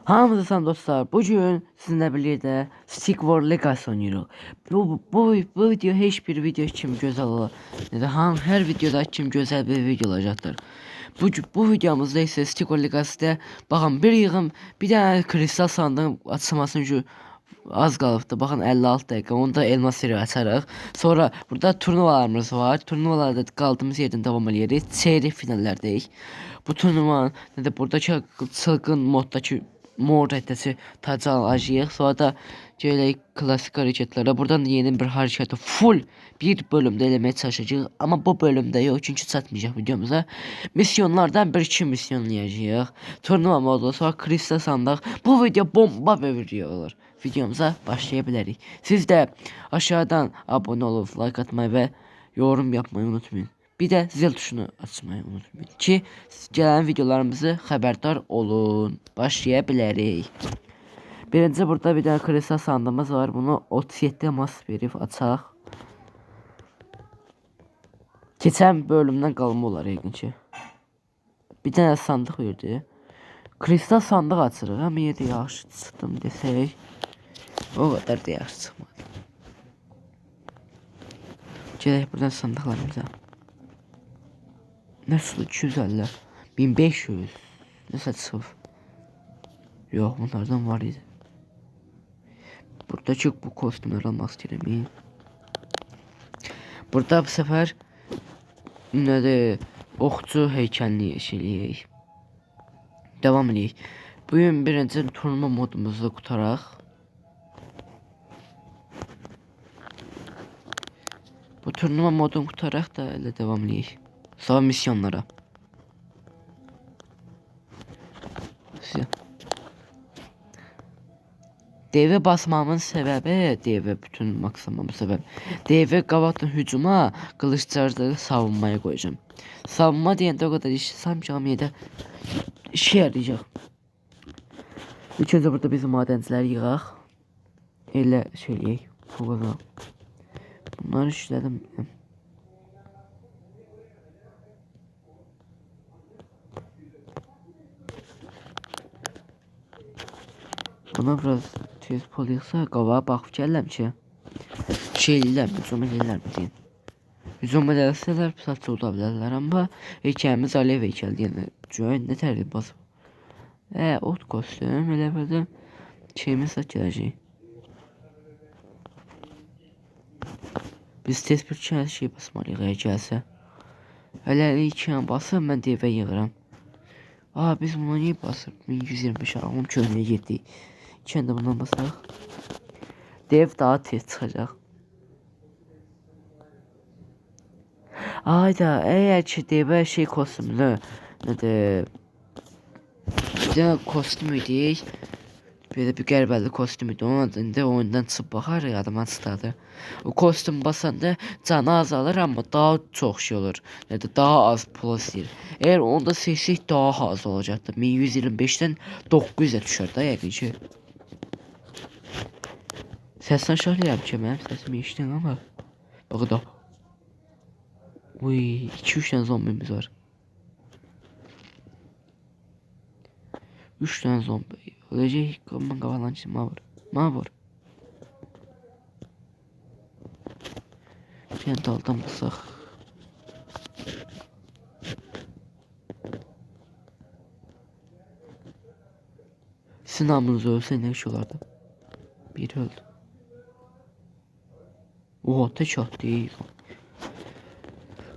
Hamınıza salam dostlar. Bugün sizinlə birlikdə Stick War Legacy oynayırıq. Bu video heç bir video kimi gözəl olar. Hər videodakı kimi gözəl bir video olacaqdır. Bu videomuzda isə Stick War Legacy'də baxın bir yığım bir dənə kristal sandığın açılmasına üçün az qalıbdı. Baxın 56 dəqiqə. Onda elmas seri açarıq. Sonra burada turnuvalarımız var. Turnuvalarda qaldığımız yerdən davam edirik. Çeyrək finallərdəyik. Bu turnuvanın buradakı çılgın moddakı mor haritası tacı alacağıq. Sonra da gələk klasik hərəkətlərə. Buradan da yeni bir hərəkəti full bir bölümdə eləməyə çalışacağıq. Amma bu bölümdə yox, çünki çatmayacaq videomuza. Misyonlardan bir iki misyonlayacağıq. Turnuva modu, sonra kristal sandıq. Bu video bomba bir video olur. Videomuza başlaya bilərik. Siz də aşağıdan abunə olub, like atmayı və yorum yapmayı unutmayın. Bir də zil tuşunu açmayı unutmayın ki, gələn videolarımızı xəbərdar olun. Başlaya bilərik. Birinci burada bir dənə kristal sandığımız var. Bunu 37 mas verib açaq. Keçən bölümdən qalma olar yəqin ki. Bir dənə sandıq verdi. Kristal sandıq açırıq. Amma yenə də yaxşı çıxdım desək. O qədər də yaxşı çıxmadı. Gələk buradan sandıqlarımıza. Nasıl 250, 1500, nasıl çıxıb? Yox, bunlardan var idi. Buradakı bu kostümləri almaq istəyirəm. Burada bu səfər nədir? Oxçu heykəlini eləyək. Davam edək. Bugün birinci turnuva modumuzu qutaraq. Bu turnuva modunu qutaraq da elə davam edək. Sonra misyonlara. DV basmamın səbəbi, DV bütün maksimum səbəbi. DV qabaqdan hücuma, qılıçlarları savunmaya qoyacağım. Savunma deyəndə o qədər iş sanmayacağım, yedə işe yarayacaq. İlk öncə burada bizim madenciləri yığaq. Elə şeyləyək. Bunları işlədim. Buna biraz tez pol yığsa qabağa baxıb gəlirəm ki, şeylilər, hücum edirlər mi deyin. Hücum edərsələr pis uda bilərlər, amma heykəlimiz alev heykəl deyən cüyən nə tərib basıb. Ot kostüm, elə belə şeyimiz də gələcək. Biz tez bir şey basmalıyıq gəlsə. Hələ iki yan basıb mən devə yığıram. Biz buna niyə basıb? 1125 alım köhnəyə getdik. İki də bundan basaq. Dev daha tez çıxacaq. Ayda, əgər ki devə şey kostümlü, nədir? Bir də kostüm idik. Böyle bir qərbəli kostüm idi. Onun adında oyundan çıxıb baxar ya, adamdan çıxdadı. O kostüm basanda canı azalır, amma daha çox şey olur. Daha az pul istəyir. Eğer onda seçsək daha az olacaqdı. 1125-dən 900-ə düşər də yəqin ki. Səsdən şahlayam ki, mənim səsimi eşidin amma. Bax da. Uy, 2-3 dənə zombimiz var. 3 dənə zombi. Öləcək, qavalançı mavur. Bir daldan basaq. Sizin namınız ölsə nə iş olardı? Biri öldü. Oha, tək at deyil.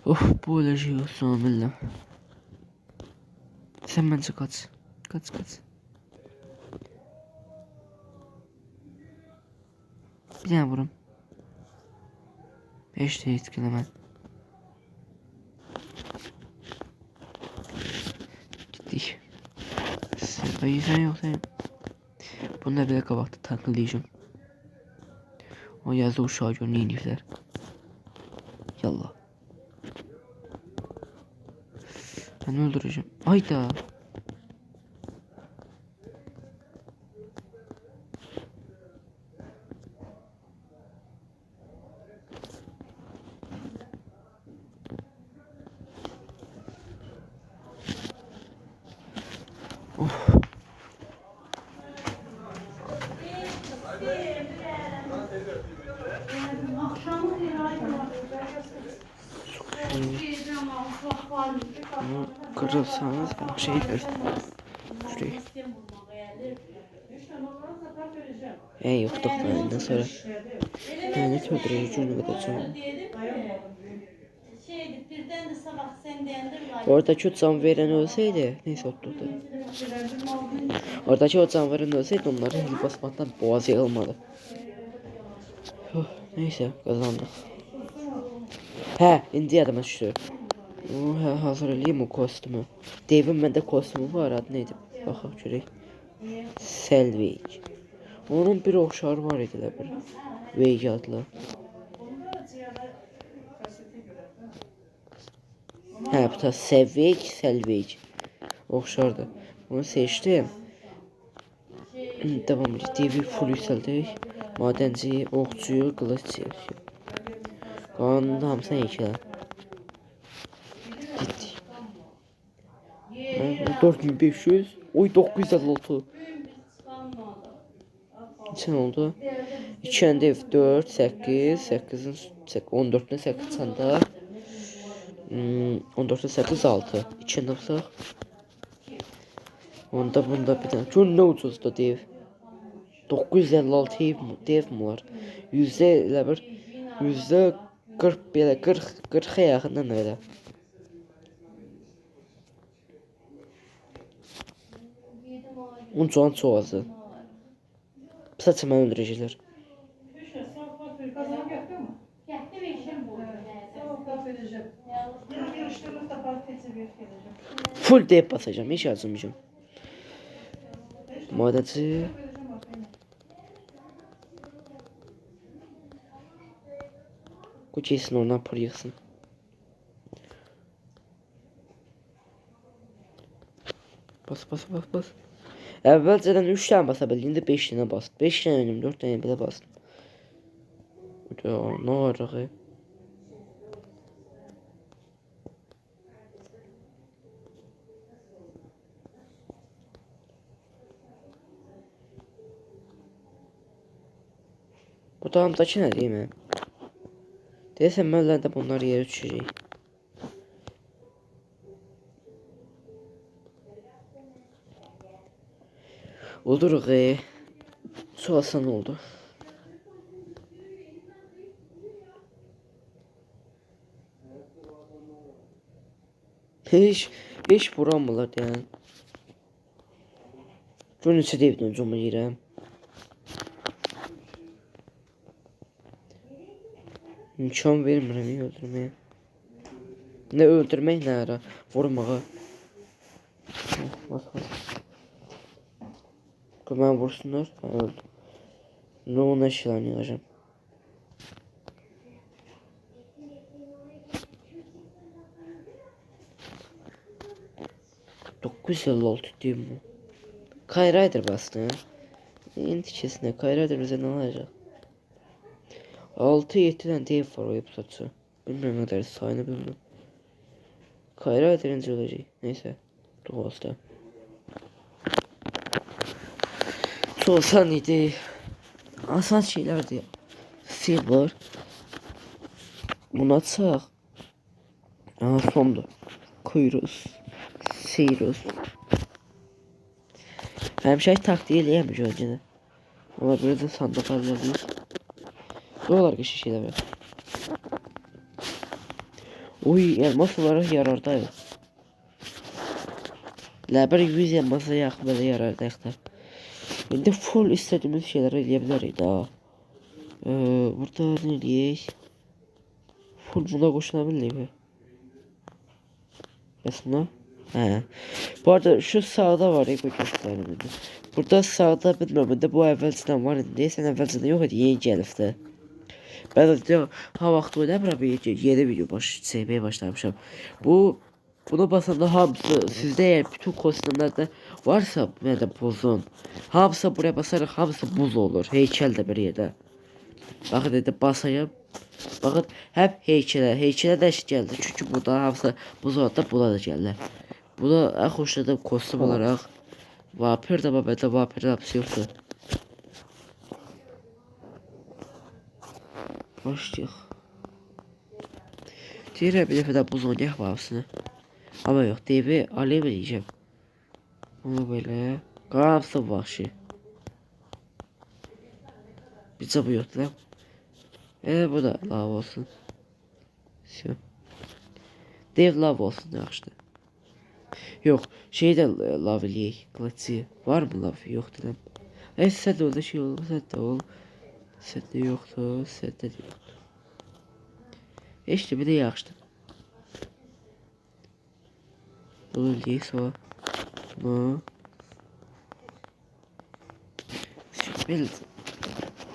Of, bu öləcək olsun, biləm. Sən məncə qaç. Qaç. Bir dənə vurum. 5 də etkiləmən. Gitdik. Sən yoxsa bunu da belə qabaqda tanklayacağım. O yazı uşağı gör nə iniflər. Yallah. Ben öldüreceğim. Hayda. Bunu kırılsanız bir şey der. Şurayı. Yoktuk da ondan sonra. Yani öldürücü cümle kadar. Oradaki o can veren olsaydı, neyse oturdu. Oradaki o can veren olsaydı onları hil basmaktan boğazı olmadı. Neyse kazandık. İndi yadıma düşdü. Hazırlayayım o kostümü. Dave'in məndə kostümü var, adı neydi? Baxaq görək. Selvage. Onun bir oxşarı var idi elə bir. Vege adlı. Bu da Selvage. Oxşardı. Onu seçdim. Devam edik. Dave'i full yükseldik. Madenci, okçuyu, kılıç seçdik. Qalanın hamısına yekələr. Gittik. 4500. Oy 956. Neçə oldu? 2 ev 4, 8, 8'in 14'üne 8 çanda. 14'e 8, 6. 2 yapsaq. Onda bunda bir tane. Gör nə ucuzda dev. 956 dev mi var? Yüzde elə bir. Yüzde 40 belə 40'a yaxından elə. Onun canı çox azdır. Pısa mən öldürəcəklər. Full deyip basacağım, hiç yazmayacağım. Madenci. Bu kesin oradan pır yıksın. Bas. Əvvəlcədən 3 tane basabildi, indi 5 tane bastı. 5 tane önüm, 4 tane belə bastı. Ne var ki? Bu dağımdakı ne değil mi? Deyəsən mənlər də bunlar yerə düşəcək. Olur ki. Su asan oldu. Hiç vuramırlar yani. Bunun içi deyibdən cuma yiyirəm. İmkan vermirəm öldürməyə. Ne öldürmək, nə ara vurmağa. Bas. Mən vursunlar, mən öldüm. Ne ona işlərini yığacam. $956 değil mi? Kayrider bastı. İndi kesinlikle Kayrider bize ne olacak? 6-7 tane dev var o yapısı. Bilmiyorum ne kadar sayını bilmiyorum. Kayrider'in olacak. Neyse. Doğasta. Soğusan idi. Asan şeylerdi. Silver. Bunu atsak. Sondu. Kuyruğuz. Sirius. Həmişə taktiği eləyəmiş öncədə. Ona görə də sandıq alırıq. Buralar ki şeylər var. Oy, elmas olaraq yarardayıq. Ləbər 100 elmasa yaxın belə yarardayıq da. İndi full istədiyimiz şeyləri eləyə bilərik daha. Burada nə eləyək? Full buna qoşuna bilirik. Bəs buna? Bu arada şu sağda var ya bu gösterimde. Burada sağda bilmem de bu evvelceden var indi. Sen evvelceden yok idi, yeni gəlibdi. Ben de ha vaxtı oyda bura bir yeni video çəkməyə başlamışam. Bunu basanda hamısı sizde eğer bütün kostümlerde varsa ya da buzun. Hamısı buraya basarıq, hamısı buz olur. Heykel de bir yerdə. Baxın dedi basayım. Baxın hep heykelə də gəldi. Çünki burada hamısı buz olanda da bula da gəlirlər. Bu da ən xoşladığım kostüm olaraq Vampir də babədə vampir hapsi yoxdur. Başlayaq. Deyirəm bir dəfə də buz oynayaq vapsını. Ama yok Dave'i alev edeceğim. Bunu böyle. Qarabsa vahşi. Bizə bu yoxdur lan. Bu da lav olsun. Все. Dev lav olsun yaxşıdır. Yox, şey də lav eləyək. Qılıcı. Var mı lav? Yoxdur lan. Sədə o da şey olur. Sədə ol. Sədə yoxdur. Sədə də yoxdur. Heç də bir də yaxşıdır. Bunu eləyək sonra. Bunu. Belə.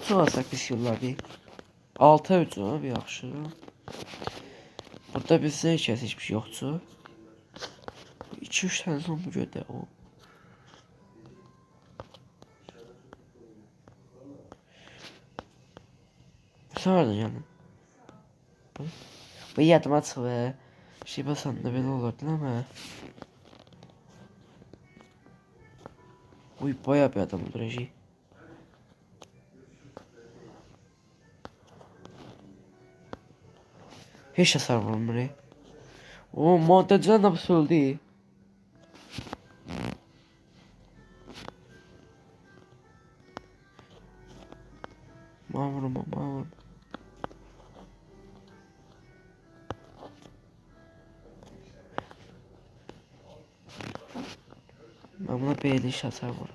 Sonra 8 yıllar deyək. 6 ucu bir yaxşı. Burada bizdə heç bir şey yoxdur. 2-3 tane zombi gördü o. Sonra canım. Bu yadıma çıx və şey basanda belə olurdu ama. Uy bayağı bir adam öldürəcək. Heç hasar vurmur. O montajdan da söyledi. Vurma. Ben buna B5 hasar vur.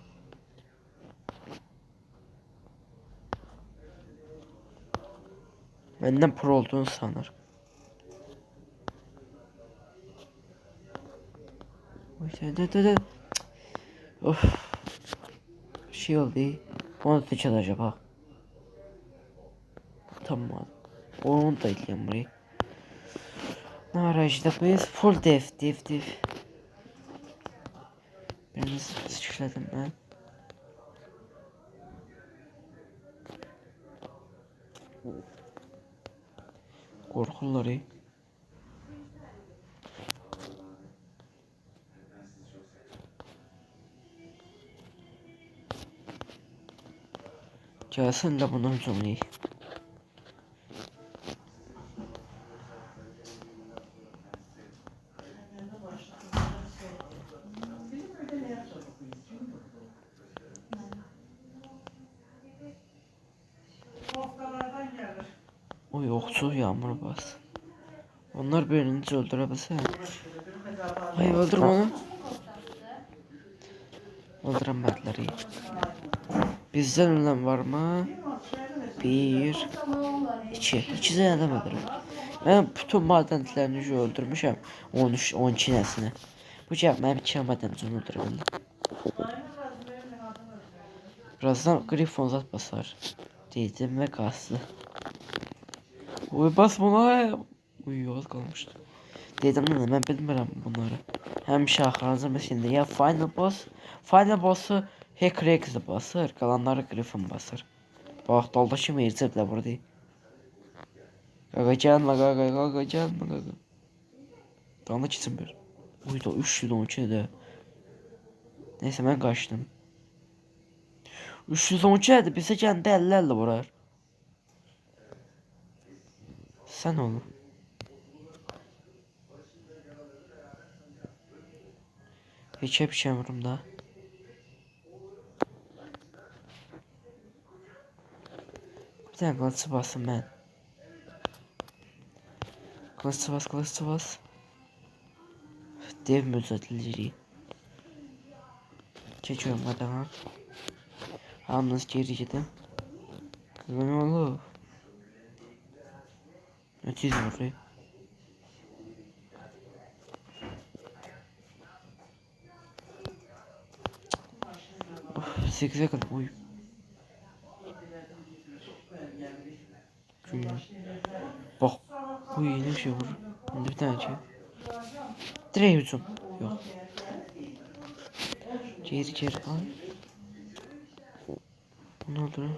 Benden pro olduğunu sanır. Of. Şey oldu. Onu da çalacak ha. Tamam. Onu da eləyəm burayı. Narajda biz full dev. Birini sıçradım ben. Korkullar iyi. Gelsin de bunun hücumlayı. Oy okçu yağmur bas. Onlar birini öldürebilse. Hayır öldürme onu. Öldüremediler iyi. Bizden ölen var mı? 1 2 tane adam öldürüm. Ben bütün madenlerini öldürmüşüm. 12 nesini. Bu cevap benim 2 madencini öldürebildim. Birazdan Griffon zat basar. Dedim ve kastı. Uy basma lan. Uy az kalmıştı. Dedim lan ben bilmirəm bunları. Həmişə axırıncı məsəlində ya final boss'u Heckrex'i basır, qalanları Griffon basır. Bax dalda kimi ircəblə burada. Qaqa gəlmə. Dalda keçin bir. Uy da 312 də. Neyse mən qaçdım. 312 də bizə gəndə 50 vurar. Sən oğlum. Hiç hep çevirdim. Bir tane kılıçı basın ben. Kılıçı bas. Dev mücadeleleri. Çekiyorum adama. Hamınız geri gidin. Ne olur? Ötüz vuruyor. Of 8'e kadar uy. Bak. Uy ne bir şey vurur. Bunda bir tane şey. Direkt hücum. Yok. Geri al. Ne oldu lan?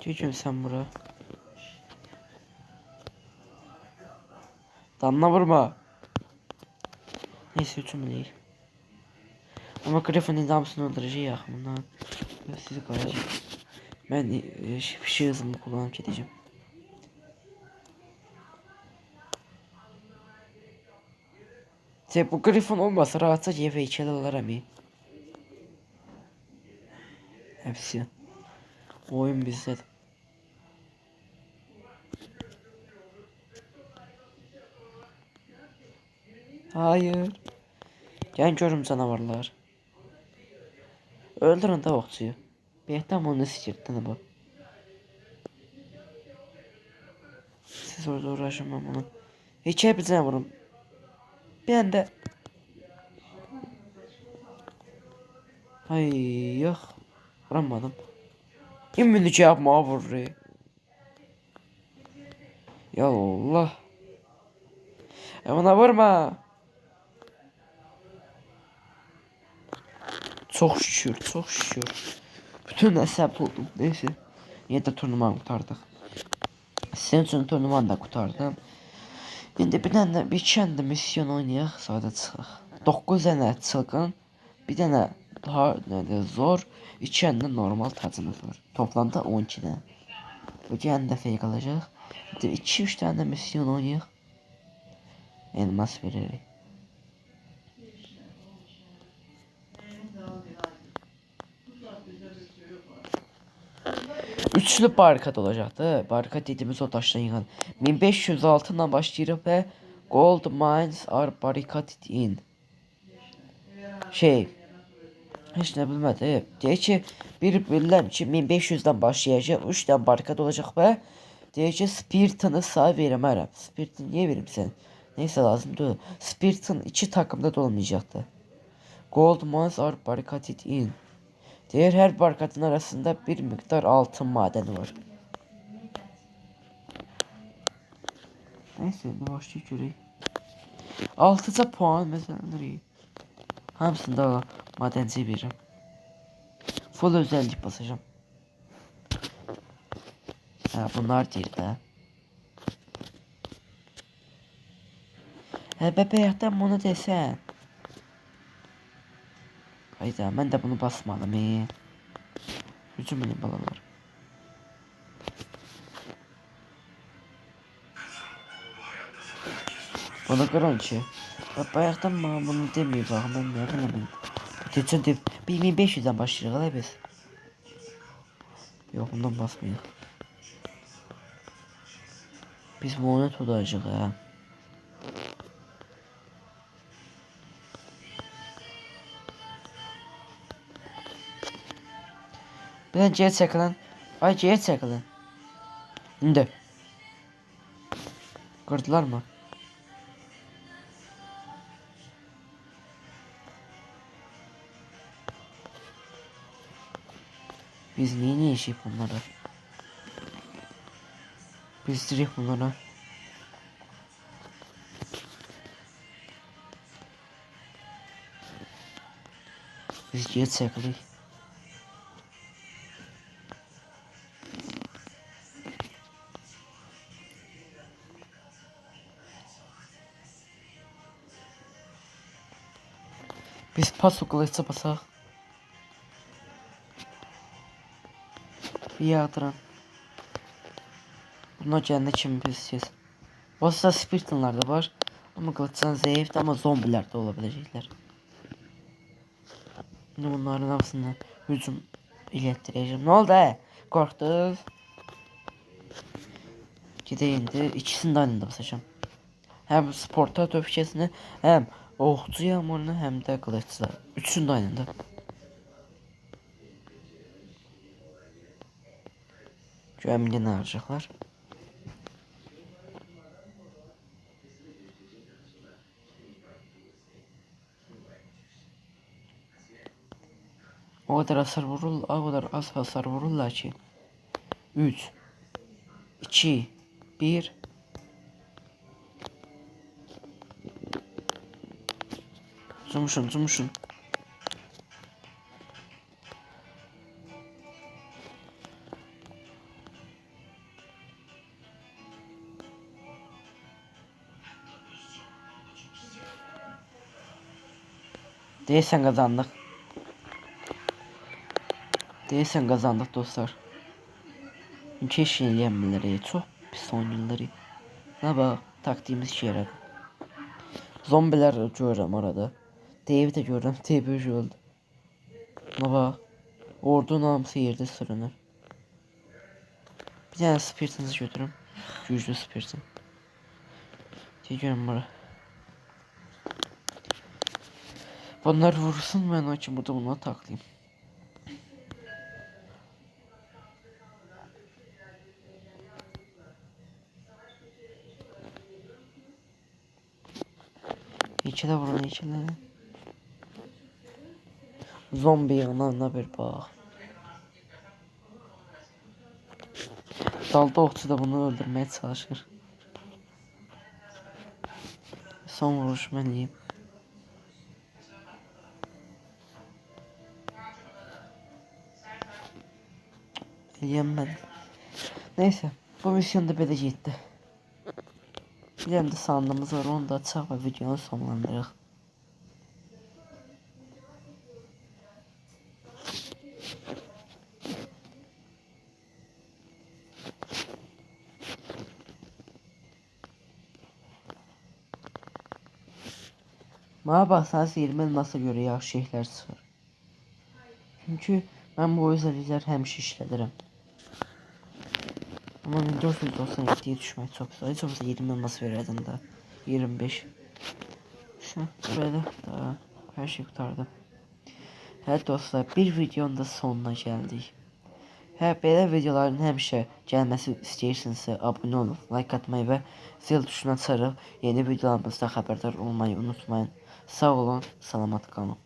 Çekiyorum sen bura. Damla vurma. Neyse hücum değil. Ama Griffin'in damsını öldüreceği yakınından. Sizi koyacağım. Ben bir şey hızımı kullanıp gideceğim. Bu Griffon olmasa rahatça YV2'de alırım iyi. Hepsi. Oyun bizde. Hayır. Gel görüm canavarlar. Öldürün de okçuyu. Behtem onu sikirttin bu. Siz orada uğraşın ben bunu. Hiç hepsine vurun. Ben de. Ay yok. Vuramadım. İmmünlük yapma vurur. Ya Allah. Bana vurma. Çok şükür, çok şükür. Bütün hesap oldum. Neyse. Yine de turnuvanı kurtardık. Senin için turnuvanı da kurtardım. Şimdi bir tane bir kendi misyon oynayaq, sadə çıxaq. 9 dənə çılgın, bir dənə daha zor, 2 dənə normal tacımız var. Toplamda 12 dənə. Bu gələn dəfəyə qalacaq. 2-3 dənə misyon oynayaq. Elmas veririk. Üçlü barikat olacaktı. Barikat dediğimiz o taştan yıkan. 1500 altından başlayıp ve gold mines are barricaded in. Hiç ne bilmedi. Deyir ki bilirəm ki 1500'den başlayacak. 3 tane barikat olacak ve deyir ki Spirit'ini sağ veremərəm. Spirit'ini niye verim sen? Neyse lazımdı. Spirit'in 2 takımda da olmayacaktı. Gold mines are barricaded in. Deyir her barikatın arasında bir miktar altın madeni var. Neyse ne başlayıp göreyim. 6 puan mesela nereye? Hamısında madenci veririm. Full özellik basacağım. Ha bunlar değil de. He bebekten bunu desen. Hayda ben de bunu basmadım iyi. Hücum benim balalar. Bana kıran ki. Bayaktan bana bunu demiyor bakın ben ne yapayım. Geçen de 1500'den başlıyor hala biz. Yok bundan basmıyor. Biz bu oyunu tutacağız ha. Ben C'ye çekilen. Ay C'ye çekilen. Şimdi. Kırdılar mı? Biz niye işip bunlara? Biz direkt bunlara. Biz C'ye çekilen. Biz paso kılıçsa basak. Bir yağdıran. Bunlar cennet için bizsiz. Bossa Spiritonlar da var. Ama kılıçtan zayıf ama zombiler de olabilecekler. Şimdi bunların hepsine hücum ilettireceğim. Ne oldu he? Korktunuz. Gideyim de ikisini de aynı basacağım. Hem sporta öfkesini hem okçu yağmurunu hem de kılıçla. Üçünü de aynı. Gömle ne harcayacaklar? O kadar hasar vurul, o kadar az hasar vururlar ki. 3 2 1 Cumuşun. Değilsen kazandık. Değilsen kazandık dostlar. Keşke yenmeleri çok pis oynayırlar. Ne bak taktiğimiz işe yaradı. Zombiler görürüm orada. Dave'i de görürüm. Dave öldü. Ne bak. Ordu namısı yerde sürünür. Bir tane spirtinizi götürüm. Güçlü spirtin. Çekiyorum buraya. Bunlar vursun ben o için burada bunu taklayayım. İçine vurun içine. Zombi yanına bir bak. Dalda okçu da bunu öldürmeye çalışır. Son vuruş ben yiyeyim. Yemedim. Neyse bu misyon da böyle gitti. Bir tane de sandığımız var onu da açaq ve videonu sonlandırırıq. Bana baxsanız 20 elmasa görə yaxşı şeylər çıxır. Çünki mən bu özelliklər həmişə işlədirəm. Ama 1497'ye düşmək çox güzel. Heç olmasa 20 elmas verərdim də. 25. İşte böyle daha her şey kurtardım. Evet dostlar bir videonun da sonuna geldik. Belə videoların həmişə gəlməsi istəyirsinizsə abunə olun, like atmayı və zil tuşuna açaraq yeni videolarımızdan xəbərdar olmayı unutmayın. Sağ olun, salamat qalın.